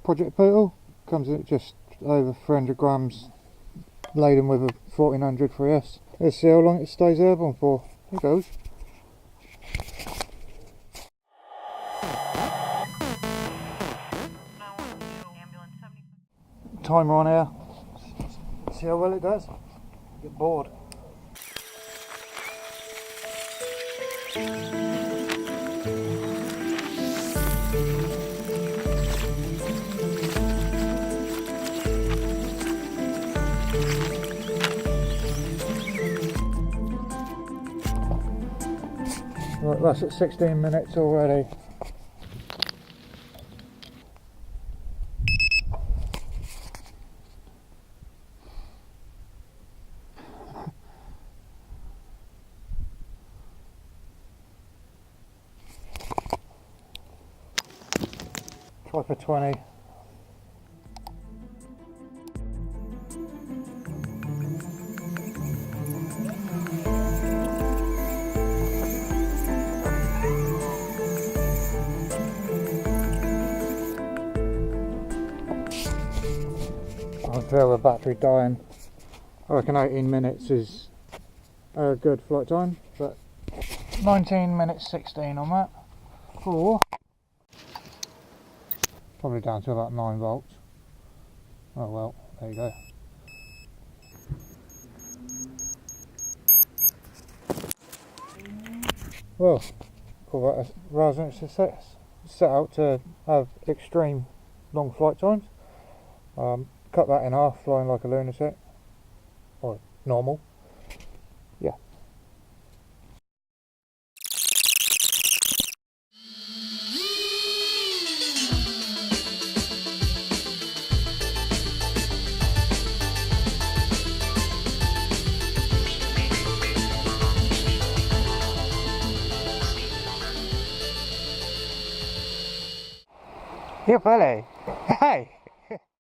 Project Pootle. Comes in at just over 300 grams, laden with a 1400 3S. Let's see how long it stays airborne for. Here goes. Timer on here. See how well it does. Get bored. Right, that's at 16 minutes already. Try for 20. I feel the battery dying. I reckon 18 minutes is a good flight time, but 19 minutes 16 on that. Or probably down to about 9 volts. Oh well, there you go. Well, call that a rousing success. Set out to have extreme long flight times. Cut that in half, flying like a lunatic, or normal. Yeah. Here, Pootle. Hey.